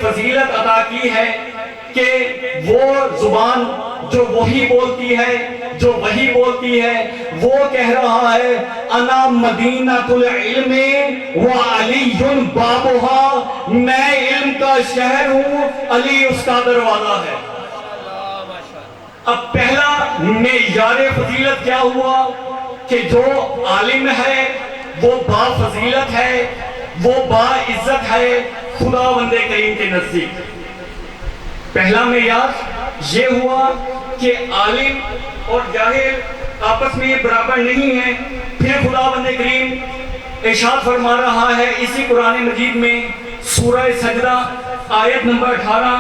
فضیلت عطا کی ہے کہ وہ زبان جو وہی بولتی ہے، جو وہی بولتی ہے، وہ کہہ رہا ہے انا مدینۃ العلم وعلی بابها، میں علم کا شہر ہوں، علی اس کا دروازہ ہے۔ اب پہلا معیار فضیلت کیا ہوا کہ جو عالم ہے وہ با فضیلت ہے، وہ با عزت ہے خداوند کریم کے نزدیک۔ پہلا معیار یہ ہوا کہ عالم اور جاہل آپس میں برابر نہیں ہیں۔ پھر خداوند کریم ارشاد فرما رہا ہے اسی قرآن مجید میں سورہ سجدہ آیت نمبر 18،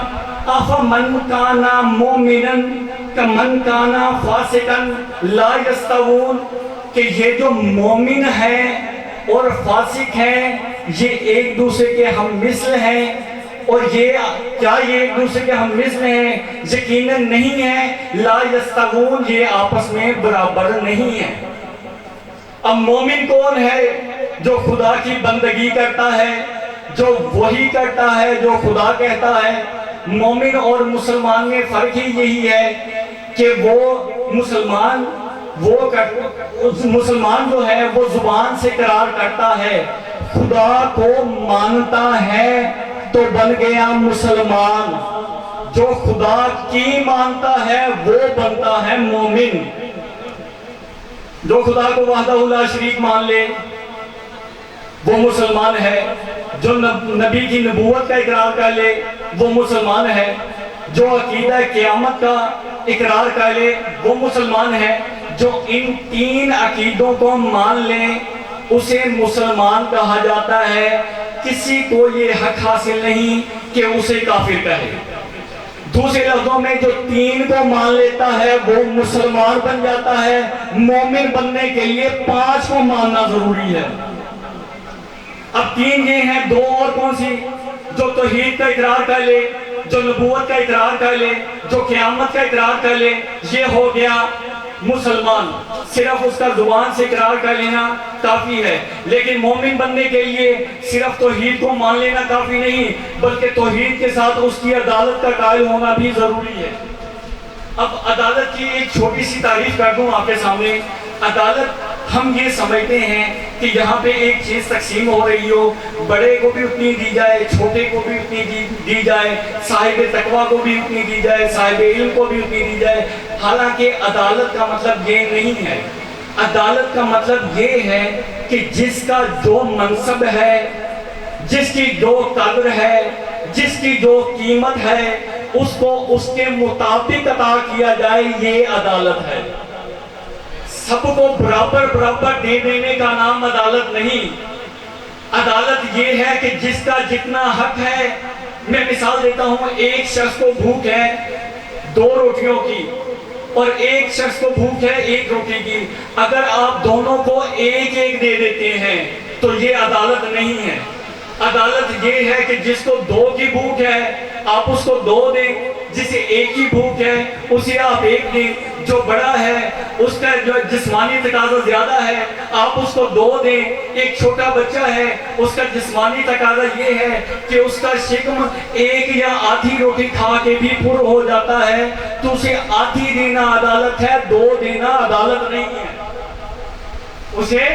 أَفَمَنْ كَانَ مُؤْمِنًا كَمَنْ كَانَ فَاسِقًا لَا يَسْتَوُونَ، کہ یہ جو مومن ہیں اور فاسق ہیں یہ ایک دوسرے کے ہم مثل ہیں، اور یہ کیا یہ ایک دوسرے کے ہم مثل ہیں؟ یقیناً نہیں ہیں۔ لا یستوون، یہ آپس میں برابر نہیں ہیں۔ اب مومن کون ہے؟ جو خدا کی بندگی کرتا ہے، جو وہی کرتا ہے جو خدا کہتا ہے۔ مومن اور مسلمان میں فرق ہی یہی ہے کہ وہ مسلمان جو ہے وہ زبان سے اقرار کرتا ہے، خدا کو مانتا ہے تو بن گیا مسلمان، جو خدا کی مانتا ہے وہ بنتا ہے مومن۔ جو خدا کو وحدہ لا شریک مان لے وہ مسلمان ہے، جو نبی کی نبوت کا اقرار کر لے وہ مسلمان ہے، جو عقیدہ قیامت کا اقرار کر لے وہ مسلمان ہے۔ جو ان تین عقیدوں کو مان لے اسے مسلمان کہا جاتا ہے۔ کسی کو یہ حق حاصل نہیں کہ اسے کافر کہے۔ دوسرے لفظوں میں جو تین کو مان لیتا ہے وہ مسلمان بن جاتا ہے۔ مومن بننے کے لیے 5 کو ماننا ضروری ہے۔ اب 3 یہ ہیں، 2 اور کون سی؟ جو توحید کا اقرار کر لے، جو نبوت کا اقرار کر لے، جو قیامت کا اقرار کر لے، یہ ہو گیا مسلمان۔ صرف اس کا زبان سے اقرار کر لینا کافی ہے، لیکن مومن بننے کے لیے صرف توحید کو مان لینا کافی نہیں، بلکہ توحید کے ساتھ اس کی عدالت کا قائل ہونا بھی ضروری ہے۔ اب عدالت کی ایک چھوٹی سی تعریف کر دوں آپ کے سامنے۔ عدالت ہم یہ سمجھتے ہیں کہ یہاں پہ ایک چیز تقسیم ہو رہی ہو، بڑے کو بھی اتنی دی جائے، چھوٹے کو بھی اتنی دی جائے، صاحب تقویٰ کو بھی اتنی دی جائے، صاحب علم کو بھی اتنی دی جائے۔ حالانکہ عدالت کا مطلب یہ نہیں ہے۔ عدالت کا مطلب یہ ہے کہ جس کا جو منصب ہے، جس کی جو قدر ہے، جس کی جو قیمت ہے، اس کو اس کے مطابق عطا کیا جائے، یہ عدالت ہے۔ سب کو برابر دے دینے کا نام عدالت نہیں۔ عدالت یہ ہے کہ جس کا جتنا حق ہے۔ میں مثال دیتا ہوں، ایک شخص کو بھوک ہے 2 روٹیوں کی اور ایک شخص کو بھوک ہے 1 روٹی کی۔ اگر آپ دونوں کو ایک دے دیتے ہیں تو یہ عدالت نہیں ہے۔ عدالت یہ ہے کہ جس کو 2 کی بھوک ہے آپ اس کو 2 دیں، جسے 1 کی بھوک ہے اسے آپ 1 دیں۔ جو بڑا ہے اس کا جو جسمانی تقاضا زیادہ ہے آپ اس کو 2 دیں۔ ایک چھوٹا بچہ ہے، اس کا جسمانی تقاضا یہ ہے کہ اس کا شکم 1 یا آدھی روٹی کھا کے بھی پر ہو جاتا ہے، تو اسے آدھی دینا عدالت ہے، 2 دینا عدالت نہیں ہے۔ اسے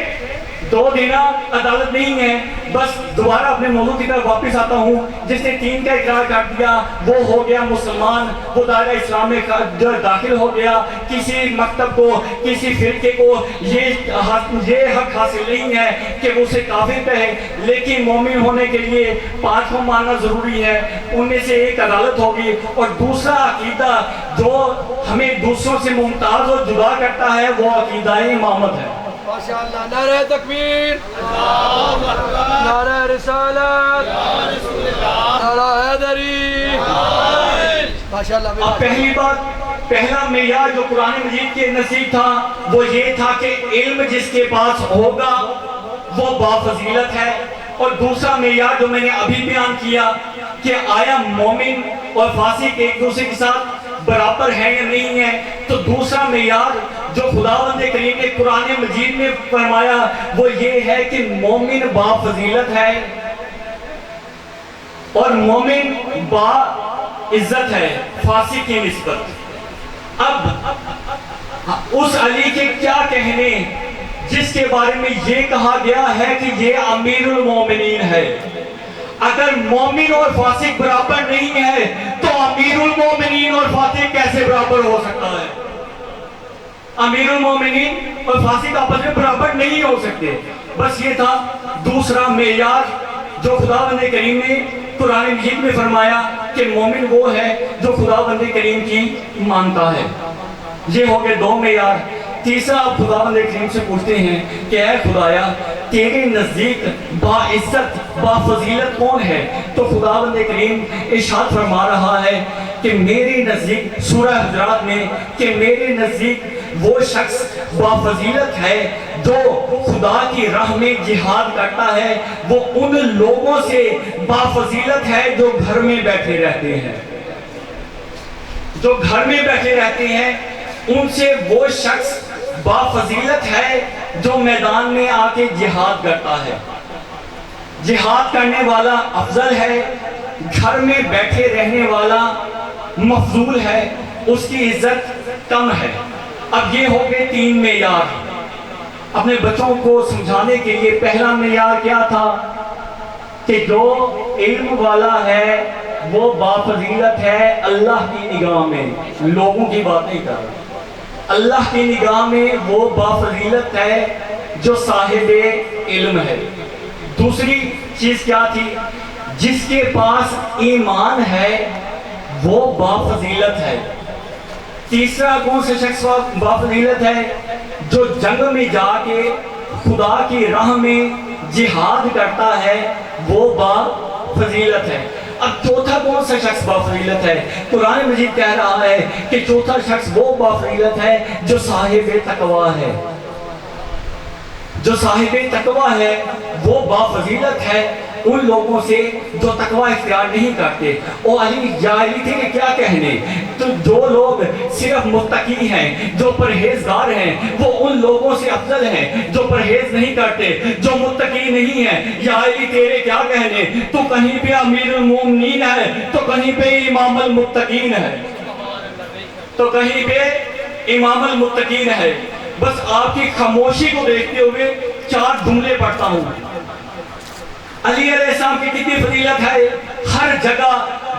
2 دینا عدالت نہیں ہے۔ بس دوبارہ اپنے موضوع کی طرف واپس آتا ہوں۔ جس نے 3 کا اقرار کر دیا وہ ہو گیا مسلمان، وہ دائرہ اسلام میں داخل ہو گیا۔ کسی مکتب کو، کسی فرقے کو یہ حق حاصل نہیں ہے کہ وہ اسے کافر کہے، لیکن مومن ہونے کے لیے 5 کو ماننا ضروری ہے۔ ان میں سے ایک عدالت ہوگی، اور دوسرا عقیدہ جو ہمیں دوسروں سے ممتاز اور جدا کرتا ہے وہ عقیدہ امامت ہے۔ ماشاءاللہ، نعرہ تکبیر، نعرہ رسالت، نعرہ حیدری۔ ماشاءاللہ۔ اب پہلی بات، پہلا معیار جو قرآن مجید کے نزدیک تھا وہ یہ تھا کہ علم جس کے پاس ہوگا وہ بافضیلت ہے۔ اور دوسرا معیار جو میں نے ابھی بیان کیا کہ آیا مومن اور فاسق ایک دوسرے کے ساتھ برابر ہے یا نہیں ہے، تو دوسرا معیار جو خداوند کریم نے قرآن مجید میں فرمایا وہ یہ ہے کہ مومن با فضیلت ہے، اور مومن با عزت ہے فاسق کی نسبت. اب اس علی کے کیا کہنے جس کے بارے میں یہ کہا گیا ہے کہ یہ امیر المومنین ہے. اگر مومن اور فاسق برابر نہیں ہے تو امیر المومنین اور فاسق کیسے برابر ہو سکتا ہے؟ امیر المومنین اور فاسق آپس میں برابر نہیں ہو سکتے. بس یہ تھا دوسرا معیار جو خداوند کریم نے قرآن مجید میں فرمایا کہ مومن وہ ہے جو خداوند کریم کی مانتا ہے. یہ ہو گئے دو معیار. تیسرا آپ خداوند کریم سے پوچھتے ہیں کہ اے خدایا تیرے نزدیک با عزت با فضیلت کون ہے؟ تو خداوند کریم ارشاد فرما رہا ہے کہ میرے نزدیک سورہ حجرات میں کہ میرے نزدیک وہ شخص با فضیلت ہے جو خدا کی راہ میں جہاد کرتا ہے. وہ ان لوگوں سے با فضیلت ہے جو گھر میں بیٹھے رہتے ہیں. جو گھر میں بیٹھے رہتے ہیں ان سے وہ شخص با فضیلت ہے جو میدان میں آ کے جہاد کرتا ہے. جہاد کرنے والا افضل ہے، گھر میں بیٹھے رہنے والا مفضول ہے، اس کی عزت کم ہے. اب یہ ہو گئے تین معیار. اپنے بچوں کو سمجھانے کے لیے پہلا معیار کیا تھا کہ جو علم والا ہے وہ با فضیلت ہے اللہ کی نگاہ میں. لوگوں کی بات نہیں کر رہا، اللہ کی نگاہ میں وہ با فضیلت ہے جو صاحب علم ہے. دوسری چیز کیا تھی؟ جس کے پاس ایمان ہے وہ با فضیلت ہے. تیسرا کون سے شخص با فضیلت ہے؟ جو جنگ میں جا کے خدا کی راہ میں جہاد کرتا ہے وہ با فضیلت ہے. اب چوتھا کون سا شخص با فضیلت ہے؟ قرآن مجید کہہ رہا ہے کہ چوتھا شخص وہ با فضیلت ہے جو صاحب تقویٰ ہے. جو صاحب تقویٰ ہے وہ با فضیلت ہے ان لوگوں سے جو تقویٰ اختیار نہیں کرتے. او علی جاہلی تھے کہ کیا کہنے؟ تو جو لوگ صرف متقی ہیں، جو پرہیزگار ہیں، وہ ان لوگوں سے افضل ہیں جو پرہیز نہیں کرتے، جو متقی نہیں ہیں. یا علی تیرے کیا کہنے؟ تو کہیں پہ امیر المومنین ہے تو کہیں پہ امام المتقین ہے، تو کہیں پہ امام المتقین ہے. بس آپ کی خاموشی کو دیکھتے ہوئے چار جملے پڑھتا ہوں. علی علیہ السلام کی کتنی فضیلت ہے؟ ہر جگہ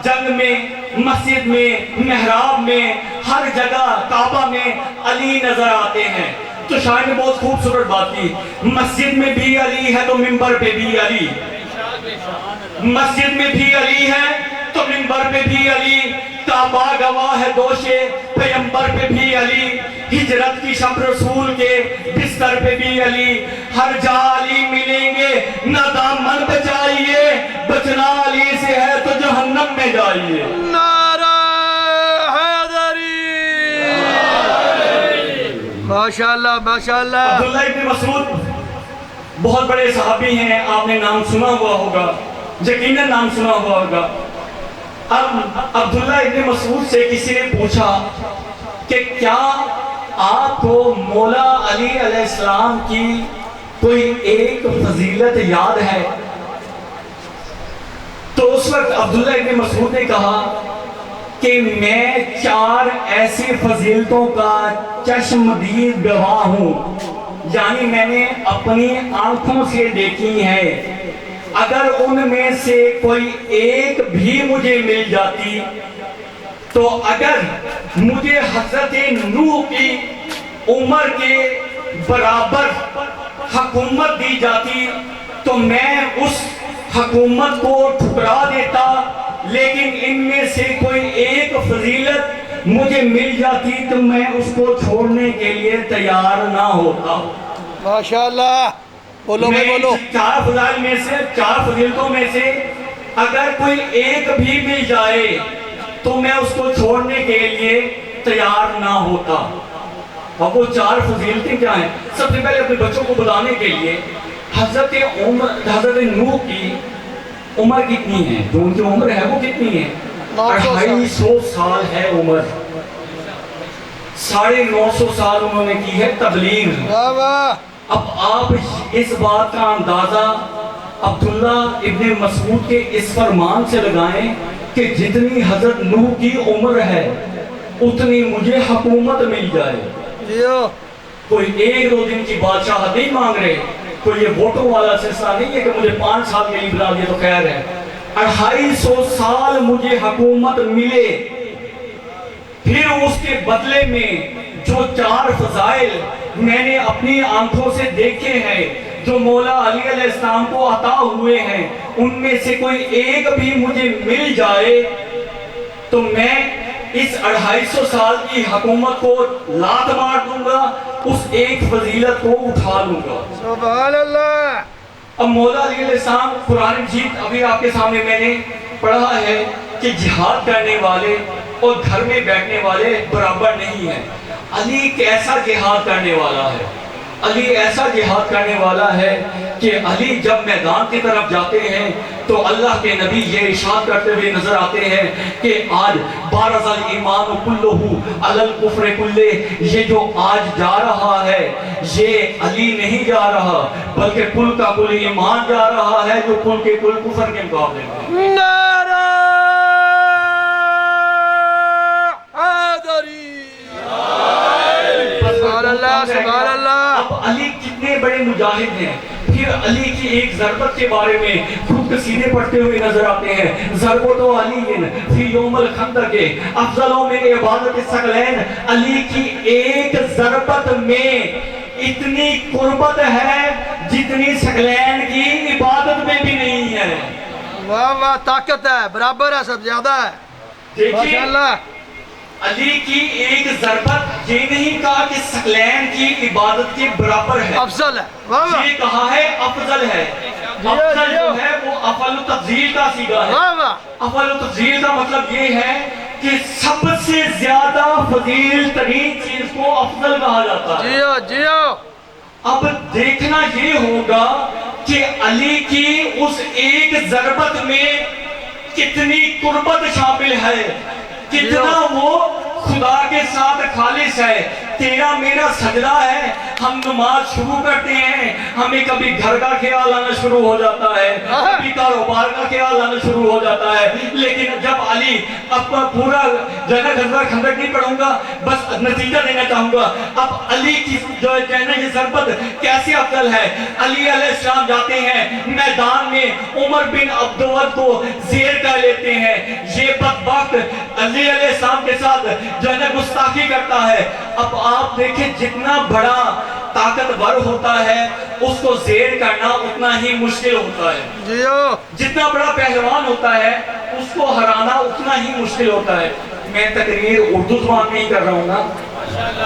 جنگ میں، مسجد میں، محراب میں، ہر جگہ کعبہ میں علی نظر آتے ہیں. تو شاعر نے بہت خوبصورت بات کی، مسجد میں بھی علی ہے تو منبر پہ بھی علی، مسجد میں بھی علی ہے تو منبر پہ بھی علی، کعبہ گواہ ہے دوشے پیغمبر پہ بھی علی، ہجرت کی شب رسول کے بستر پہ بھی علی. ہر جا علی ملیں گے نہ دامن بچائیے، بچنا علی سے ہے تو جہنم میں جائیے. نعرہ حیدری. ماشاءاللہ ماشاءاللہ. عبداللہ ابن مسعود بہت بڑے صحابی ہیں، آپ نے نام سنا ہوا ہوگا، یقیناً نام سنا ہوا ہوگا. اب عبداللہ ابن مسعود سے کسی نے پوچھا کہ کیا آپ کو مولا علی علیہ السلام کی کوئی ایک فضیلت یاد ہے؟ تو اس وقت عبداللہ ابن مسعود نے کہا کہ میں چار ایسی فضیلتوں کا چشمدید گواہ ہوں، یعنی میں نے اپنی آنکھوں سے دیکھی ہیں. اگر ان میں سے کوئی ایک بھی مجھے مل جاتی تو اگر مجھے حضرت نوح کی عمر کے برابر حکومت دی جاتی تو میں اس حکومت کو ٹھکرا دیتا. لیکن ان میں سے کوئی ایک فضیلت مجھے مل جاتی تو میں اس کو چھوڑنے کے لیے تیار نہ ہوتا. ماشاءاللہ. بولو بولو. چار فضائل میں سے، چار فضیلتوں میں سے اگر کوئی ایک بھی مل جائے تو میں اس کو چھوڑنے کے لیے تیار نہ ہوتا. اور وہ چار فضیلتیں کیا ہیں؟ سب سے پہلے اپنے بچوں کو بتانے کے لیے حضرت نوح کی عمر کتنی ہے؟ جو ان کی عمر ہے وہ کتنی ہے؟ 250 سال ہے عمر. 950 سال انہوں نے کی ہے تبلیغ. اب آپ اس بات کا اندازہ عبداللہ ابن مسعود کے اس فرمان سے لگائیں کہ جتنی حضرت نوح کی عمر ہے اتنی مجھے حکومت مل جائے. جیو کوئی 1-2 دن کی بادشاہت نہیں مانگ رہے, کوئی یہ ووٹوں والا سلسلہ نہیں ہے کہ مجھے 5 سال کے لیے بنا دیا تو خیر ہے. 250 سال مجھے حکومت ملے, پھر اس کے بدلے میں جو 4 فضائل میں نے اپنی آنکھوں سے دیکھے ہیں جو مولا علی علیہ السلام کو عطا ہوئے ہیں, ان میں سے کوئی ایک بھی مجھے مل جائے تو میں اس 250 سال کی حکومت کو لات مار دوں گا, اس ایک فضیلت کو اٹھا لوں گا. سبحان اللہ. اب مولا علی علیہ السلام قرآن مجید ابھی آپ کے سامنے میں نے پڑھا ہے کہ جہاد کرنے والے اور گھر میں بیٹھنے والے برابر نہیں ہیں. علی کیسا جہاد کرنے والا ہے, علی ایسا جہاد کرنے والا ہے کہ علی جب میدان کی طرف جاتے ہیں تو اللہ کے نبی یہ ارشاد کرتے ہوئے نظر آتے ہیں کہ آج بارز الایمان کلہ علی الکفر کلہ, یہ جو آج جا رہا ہے یہ علی نہیں جا رہا بلکہ کل کا کل ایمان جا رہا ہے جو کل کے کل کفر کے مقابلے میں. نعرہ حیدری. سبحان اللہ سبحان اللہ. اب علی کتنے بڑے مجاہد ہیں. پھر علی کی ایک ضربت کے بارے میں خود قصیدے پڑھتے ہوئے نظر آتے ہیں. ضربت علی فی یوم الخندق افضل من عبادت الثقلین. علی کی ایک ضربت میں اتنی قربت ہے جتنی ثقلین کی عبادت میں بھی نہیں ہے. واہ واہ, طاقت ہے, برابر ہے, سب زیادہ ہے. دیکھیے ماشاءاللہ. علی کی ایک ضربت یہ نہیں کہا کہ ثقلین کی عبادت کے برابر ہے, افضل ہے. واہ واہ یہ کہا ہے افضل ہے. افضل جو ہے وہ افعل تفضیل کا صیغہ ہے. واہ واہ. افعل تفضیل کا مطلب یہ ہے کہ سب سے زیادہ فضیل ترین چیز کو افضل کہا جاتا ہے. جیو جیو. اب دیکھنا یہ ہوگا کہ علی کی اس ایک ضربت میں کتنی قربت شامل ہے, کتنا وہ خدا کے ساتھ خالص ہے. تیرا میرا سجدہ ہے, ہم نماز شروع کرتے ہیں, ہمیں کبھی گھر کا خیال آنا شروع ہو جاتا ہے, کبھی کاروبار کا خیال آنا شروع ہو جاتا ہے. لیکن جب علی اپنا پورا جنہ غزوہ خندق نہیں پڑھوں گا, بس نتیجہ دینا چاہوں گا. اب علی کی جو ہے نا یہ ضربت کیسے افضل ہے. علی علیہ السلام جاتے ہیں میدان میں, عمر بن عبدود کو زیر کر لیتے ہیں. یہ بدبخت علی علیہ السلام کے ساتھ جو ہے نا گستاخی کرتا ہے. اب آپ دیکھیں جتنا بڑا طاقتور ہوتا ہے اس کو زیر کرنا اتنا ہی مشکل ہوتا ہے. جیو. جتنا بڑا پہلوان ہوتا ہے اس کو ہرانا اتنا ہی مشکل ہوتا ہے. میں تقریر اردو زبان میں ہی کر رہا ہوں نا,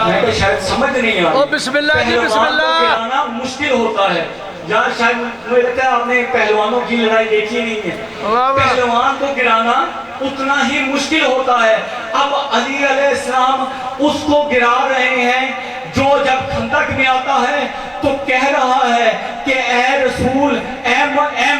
میں تو شاید سمجھ نہیں آ او بسم اللہ جی, بسم پہلوان کو اللہ. گرانا مشکل ہوتا ہے. یار شاید مجھے لگتا ہے آپ نے پہلوانوں کی لڑائی دیکھی نہیں ہے. واہ واہ. پہلوان کو گرانا اتنا ہی مشکل ہوتا ہے. اب علی علیہ السلام اس کو گرا رہے ہیں جو جب خندق میں آتا ہے تو کہہ رہا ہے کہ اے رسول, اے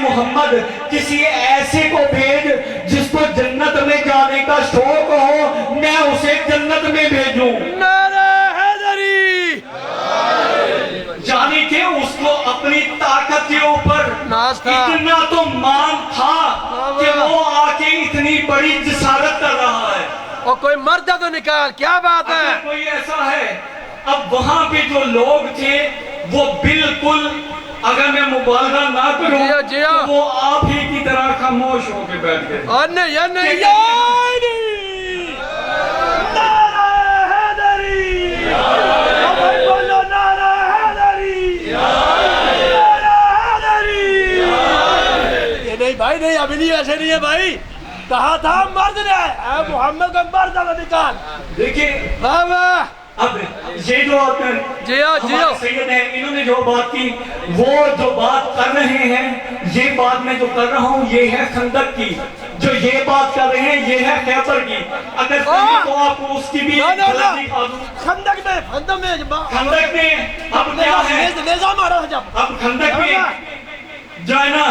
محمد, کسی ایسے کو بھیج جس کو جنت میں جانے کا شوق ہو, میں اسے جنت میں بھیجوں. نعرہ حیدری. یعنی کہ اس کو اپنی طاقت کے اوپر ناز تھا. اتنا تو مان تھا کہ وہ آ کے اتنی بڑی جسارت کر رہا ہے. اور کوئی مرد ہے تو نکال, کیا بات ہے. اگر کوئی ایسا ہے, اب وہاں پہ جو لوگ تھے وہ بالکل, اگر میں مبالغہ نہ کروں جیو جیو. تو وہ آپ ہی کی طرح خاموش ہو کے بیٹھ گئے. اور نہیں یا نہیں یا نہیں. نعرہ حیدری. اب بولو نعرہ حیدری. نعرہ حیدری. یہ نہیں بھائی, نہیں, ابھی نہیں, ایسے نہیں ہے بھائی. کہا تھا مرد نے, اے محمد کا مرد ہے تو نکال. دیکھیں واہ واہ. اب یہ جو جیو جیو. ہمارے سید ہیں, انہوں نے جو بات کی, وہ جو بات کر رہے ہیں, یہ بات میں جو کر رہا ہوں یہ ہے خندق کی. جو یہ بات کر رہے ہیں یہ ہے خیبر کی. اگر کہیں تو آپ کو اس کی بھی جھلک دکھا دوں. خندق میں خندق میں اب کیا ہے, نیزہ مارا تھا جب. اب خندق میں جو ہے نا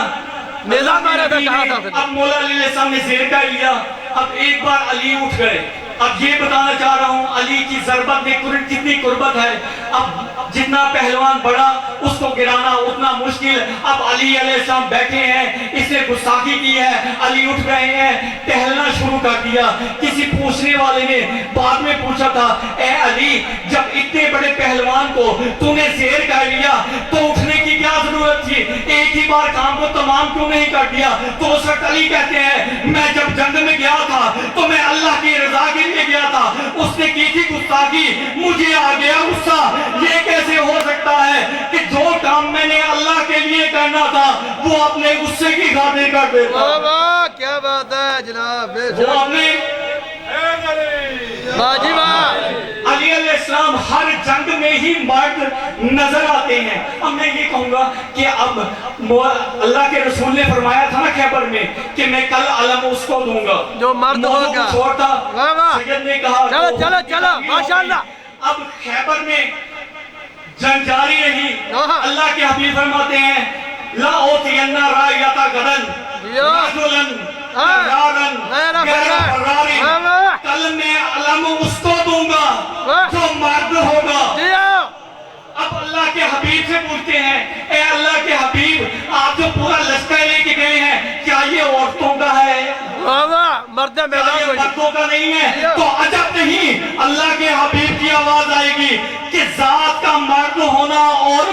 نیزہ مارا تھا, کہا تھا. اب مولا علی علیہ السلام نے زیر کر لیا. اب ایک بار علی اٹھ گئے, اب یہ بتانا چاہ رہا ہوں علی کی ضربت میں کتنی قربت ہے. اب جتنا پہلوان بڑا اس کو گرانا اتنا مشکل. اب علی علیہ السلام بیٹھے ہیں, اس نے گستاخی کی ہے, علی اٹھ گئے ہیں, ٹہلنا شروع کر دیا. کسی پوچھنے والے نے بعد میں پوچھا تھا, اے علی جب اتنے بڑے پہلوان کو تو نے زیر کر لیا تو اٹھنے کی کیا ضرورت تھی, ایک ہی بار کام کو تمام کیوں نہیں کر دیا؟ تو اس وقت علی کہتے ہیں میں جب جنگ میں گیا تھا تو میں اللہ کی رضا کے لیے گیا تھا, اس نے کی تھی گستاخی, مجھے آ گیا غصہ. یہ کیسے ہو سکتا ہے کہ جو کام میں نے اللہ کے لیے کرنا تھا وہ اپنے غصے کی خاطر کر دیتا؟ واہ واہ کیا بات ہے جناب, وہ اپنے باجی واہ. علی علیہ السلام ہر جنگ میں ہی مرد نظر آتے ہیں. اب میں یہ کہوں گا کہ اب اللہ کے رسول نے فرمایا تھا نا خیبر میں کہ میں کل علم اس کو دوں گا جو مرد ہوگا. چھوڑتا واہ واہ. سید نے کہا چلو چلو چلو ماشاءاللہ. اب خیبر میں جنگ جاری رہی. اللہ کے حبیب فرماتے ہیں لا اوتینا رایتا غدن رجلا فرارا غیر فراری, کل میں علم اس کو دوں گا جو مرد ہوگا. اب اللہ کے حبیب سے پوچھتے ہیں اے اللہ کے حبیب آپ جو پورا لشکر لے کے گئے ہیں کیا یہ عورتوں کا ہے؟ مرد کیا میدان یہ کو مردوں کا نہیں ہے؟ تو عجب نہیں, اللہ کے حبیب کی آواز آئے گی کہ ذات کا مرد ہونا اور